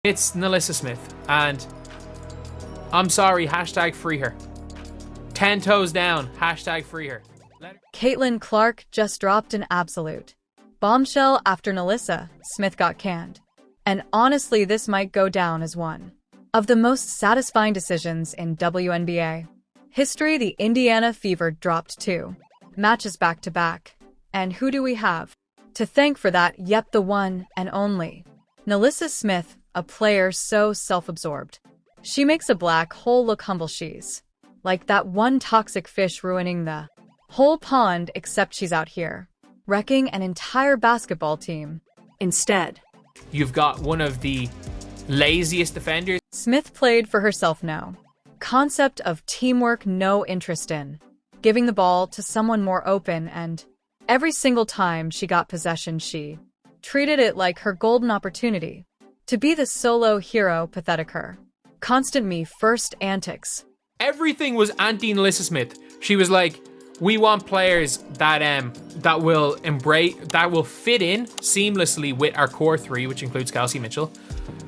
It's NaLyssa Smith, and I'm sorry, hashtag free her. 10 toes down, hashtag free her. Caitlin Clark just dropped an absolute bombshell after NaLyssa Smith got canned. And honestly, this might go down as one of the most satisfying decisions in WNBA history. The Indiana Fever dropped 2 matches back-to-back. And who do we have to thank for that? Yep, the one and only NaLyssa Smith, a player so self-absorbed. She makes a black hole look humble. She's like that one toxic fish ruining the whole pond, except she's out here wrecking an entire basketball team instead. You've got one of the laziest defenders. Smith played for herself. No concept of teamwork, no interest in giving the ball to someone more open, and every single time she got possession, she treated it like her golden opportunity to be the solo hero. Pathetic. Her constant me-first antics. Everything was anti-NaLyssa Smith. She was like, we want players that will fit in seamlessly with our core three, which includes Kelsey Mitchell.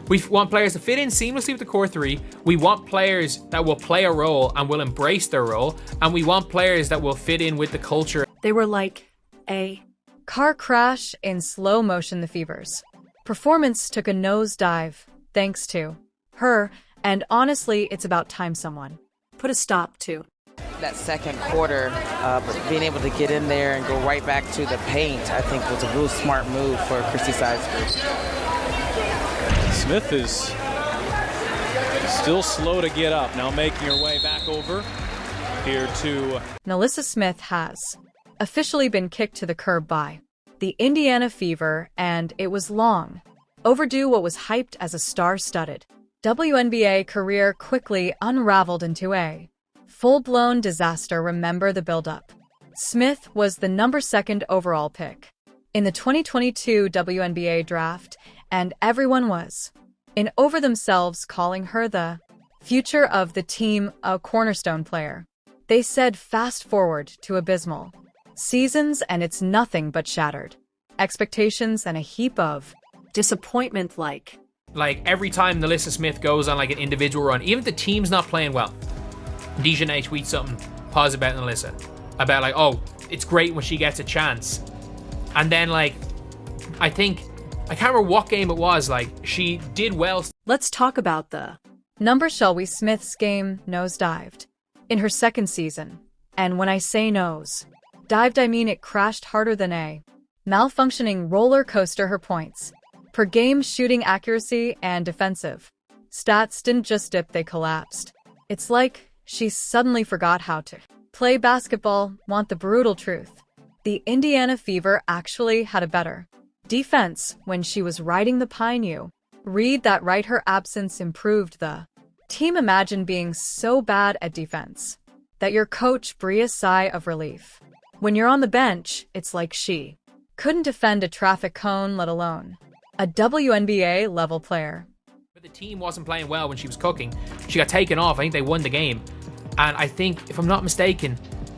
We want players to fit in seamlessly with the core three. We want players that will play a role and will embrace their role. And we want players that will fit in with the culture. They were like a car crash in slow motion. The Fever's performance took a nosedive thanks to her. And honestly, it's about time someone put a stop to that second quarter. But being able to get in there and go right back to the paint, I think was a real smart move for Christy Sides. Smith is still slow to get up, now making her way back over here to NaLyssa Smith has officially been kicked to the curb by the Indiana Fever, and it was long overdue. What was hyped as a star-studded WNBA career quickly unraveled into a full-blown disaster. Remember the build-up. Smith was the number 2 overall pick in the 2022 WNBA draft, and everyone was in over themselves, calling her the future of the team, a cornerstone player. They said fast forward to abysmal seasons, and it's nothing but shattered expectations and a heap of disappointment. Like every time NaLyssa Smith goes on like an individual run, even if the team's not playing well, DiJonai tweets something positive about NaLyssa, about like, oh, it's great when she gets a chance. And then like, I can't remember what game it was, like she did well. Let's talk about the numbers, shall we? Smith's game nosedived in her 2nd season. And when I say nose dived, I mean it crashed harder than a malfunctioning roller coaster. Her points per game, shooting accuracy, and defensive stats didn't just dip, they collapsed. It's like she suddenly forgot how to play basketball. Want the brutal truth? The Indiana Fever actually had a better defense when she was riding the pine. You read that right? Her absence improved the team. Imagine being so bad at defense that your coach breathed a sigh of relief. When you're on the bench, it's like she couldn't defend a traffic cone, let alone a WNBA level player. But the team wasn't playing well when she was cooking. She got taken off. I think they won the game. And I think, if I'm not mistaken,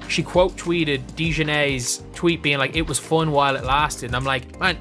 she quote tweeted DiJonai's tweet being like, it was fun while it lasted. And I'm like, man,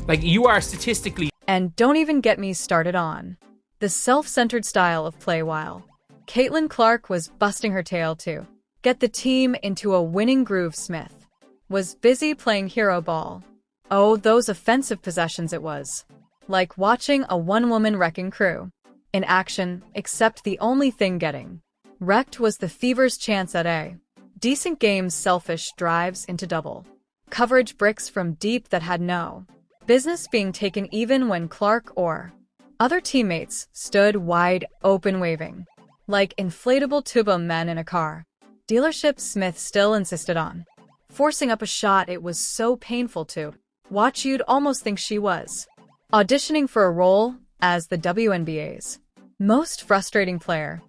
like you are statistically. And don't even get me started on the self-centered style of play. While Caitlin Clark was busting her tail to get the team into a winning groove, Smith was busy playing hero ball. Oh, those offensive possessions. It was like watching a one-woman wrecking crew in action, except the only thing getting wrecked was the Fever's chance at a decent game. Selfish drives into double coverage bricks from deep that had no business being taken, even when Clark or other teammates stood wide open, waving like inflatable tuba men in a car dealership. Smith still insisted on forcing up a shot. It was so painful to watch. You'd almost think she was auditioning for a role as the WNBA's most frustrating player.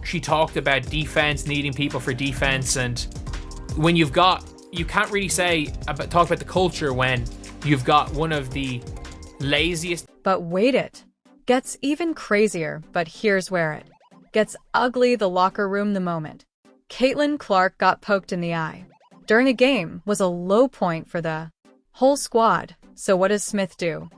She talked about defense, needing people for defense, and when you can't really talk about the culture when you've got one of the laziest. But wait, it gets even crazier. But here's where it gets ugly. The locker room. The moment Caitlin Clark got poked in the eye during a game was a low point for the whole squad. So what does Smith do?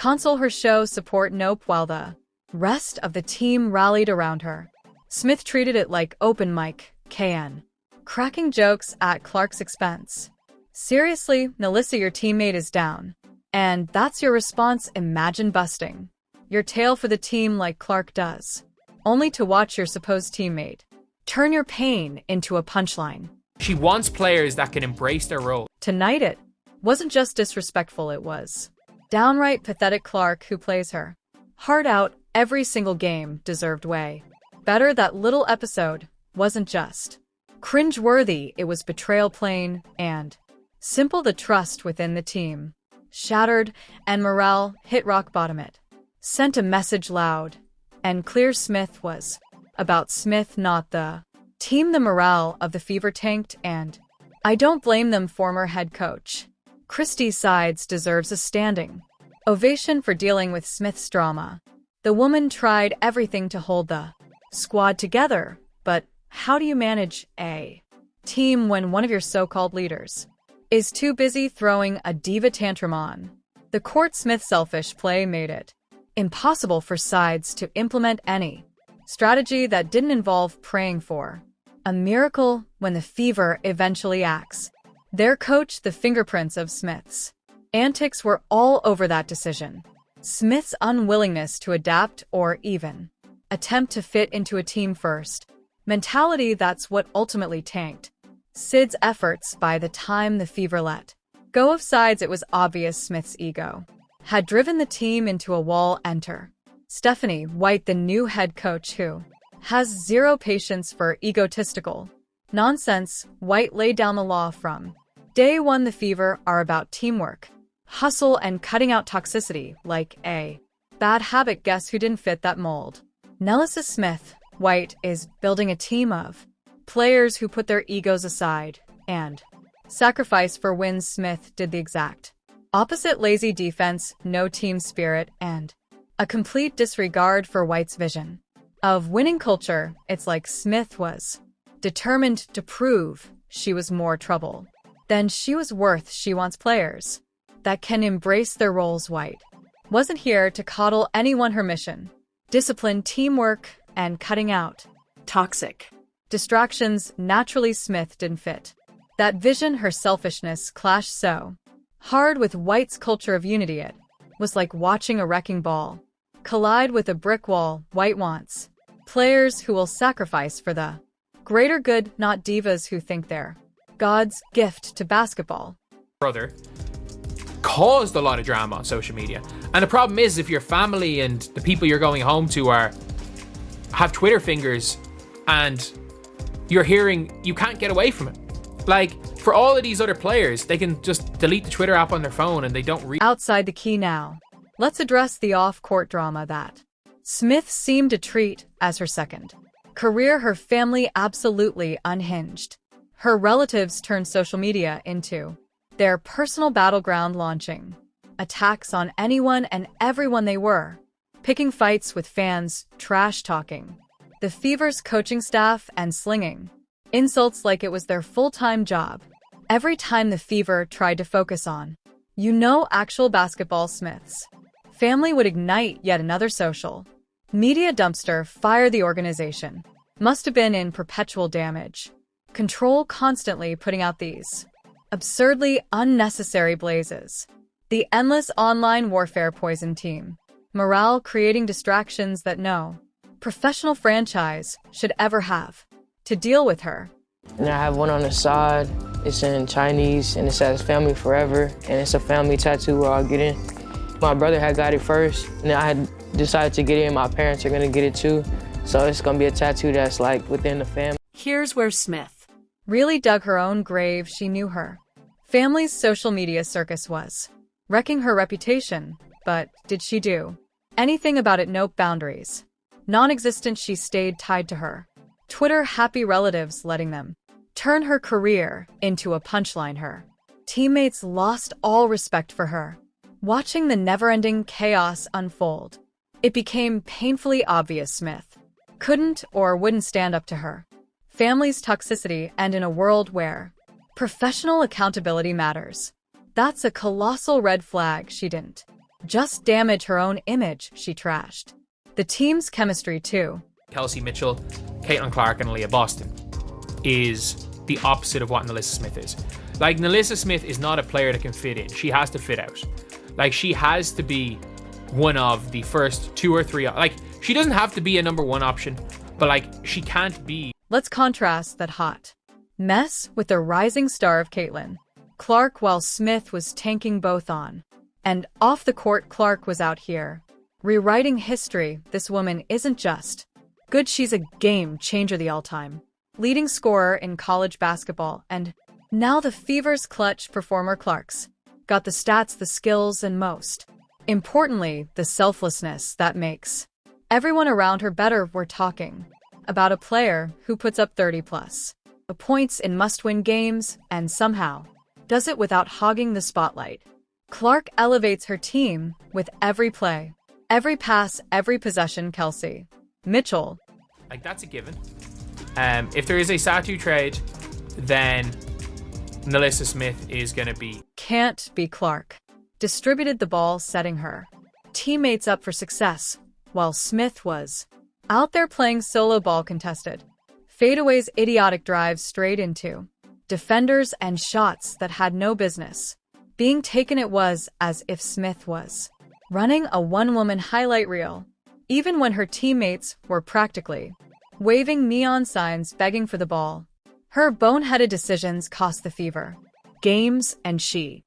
console her show support nope while the rest of the team rallied around her. Smith treated it like open mic, KN, cracking jokes at Clark's expense. Seriously, NaLyssa, your teammate is down. And that's your response? Imagine busting your tail for the team like Clark does, only to watch your supposed teammate turn your pain into a punchline. She wants players that can embrace their role. Tonight it wasn't just disrespectful, it was downright pathetic. Clark, who plays her heart out every single game, deserved way better. That little episode wasn't just cringe-worthy, it was betrayal, plain and simple. The trust within the team shattered, and morale hit rock bottom. It sent a message loud and clear. Smith was about Smith, not the team. The morale of the Fever tanked, and I don't blame them. Former head coach Christy Sides deserves a standing ovation for dealing with Smith's drama. The woman tried everything to hold the squad together, but how do you manage a team when one of your so-called leaders is too busy throwing a diva tantrum on the court? Smith's selfish play made it impossible for Sides to implement any strategy that didn't involve praying for a miracle. When the Fever eventually axed their coach, the fingerprints of Smith's antics were all over that decision. Smith's unwillingness to adapt or even attempt to fit into a team-first mentality, that's what ultimately tanked Sid's efforts. By the time the Fever let go of Sides, it was obvious Smith's ego had driven the team into a wall. Enter Stephanie White, the new head coach, who has zero patience for egotistical nonsense. White laid down the law from day one. The Fever are about teamwork, hustle, and cutting out toxicity like a bad habit. Guess who didn't fit that mold? NaLyssa. Smith White is building a team of players who put their egos aside and sacrifice for wins. Smith did the exact opposite. Lazy defense, no team spirit, and a complete disregard for White's vision of winning culture. It's like Smith was determined to prove she was more trouble than she was worth. She wants players that can embrace their roles. White wasn't here to coddle anyone. Her mission: discipline, teamwork, and cutting out toxic distractions. Naturally, Smith didn't fit that vision. Her selfishness clashed so hard with White's culture of unity. It was like watching a wrecking ball collide with a brick wall. White wants players who will sacrifice for the greater good, not divas who think they're God's gift to basketball. Brother caused a lot of drama on social media. And the problem is, if your family and the people you're going home to have Twitter fingers and you're hearing, you can't get away from it. Like, for all of these other players, they can just delete the Twitter app on their phone and they don't read. Outside the key now, let's address the off-court drama that Smith seemed to treat as her second career. Her family absolutely unhinged. Her relatives turned social media into their personal battleground, launching attacks on anyone and everyone they were, picking fights with fans, trash-talking the Fever's coaching staff, and slinging insults like it was their full-time job. Every time the Fever tried to focus on, actual basketball, Smith's family would ignite yet another social media dumpster fire. The organization must have been in perpetual damage control, constantly putting out these absurdly unnecessary blazes. The endless online warfare poisoned team morale, creating distractions that no professional franchise should ever have to deal with. Her and I have one on the side. It's in Chinese and it says family forever, and it's a family tattoo where I'll get in. My brother had got it first, and I had decided to get it. My parents are gonna get it too, so it's gonna be a tattoo that's like within the family. Here's where Smith really dug her own grave. She knew her family's social media circus was wrecking her reputation, but did she do anything about it? Nope. Boundaries non-existent. She stayed tied to her Twitter happy relatives, letting them turn her career into a punchline. Her teammates lost all respect for her. Watching the never-ending chaos unfold, it became painfully obvious Smith couldn't or wouldn't stand up to her family's toxicity, and in a world where professional accountability matters, that's a colossal red flag. She didn't just damage her own image, she trashed. The team's chemistry, too. Kelsey Mitchell, Caitlin Clark, and Aaliyah Boston is the opposite of what NaLyssa Smith is. Like, NaLyssa Smith is not a player that can fit in. She has to fit out. Like, she has to be one of the first 2 or 3. Like, she doesn't have to be a number 1 option, but, like, she can't be. Let's contrast that hot mess with the rising star of Caitlin Clark, while Smith was tanking both on and off the court. Clark was out here rewriting history. This woman isn't just good, she's a game changer, the all-time leading scorer in college basketball, and now the Fever's clutch performer. Clark's got the stats, the skills, and most importantly, the selflessness that makes everyone around her better. We're talking about a player who puts up 30+ points in must-win games and somehow does it without hogging the spotlight. Clark elevates her team with every play, every pass, every possession. Kelsey Mitchell. Like, that's a given. If there is a Satu trade, then NaLyssa Smith is going to be. Can't be. Clark distributed the ball, setting her teammates up for success, while Smith was out there playing solo ball, contested fadeaways, idiotic drives straight into defenders, and shots that had no business being taken. It was as if Smith was running a one-woman highlight reel, even when her teammates were practically waving neon signs begging for the ball. Her boneheaded decisions cost the Fever games, and she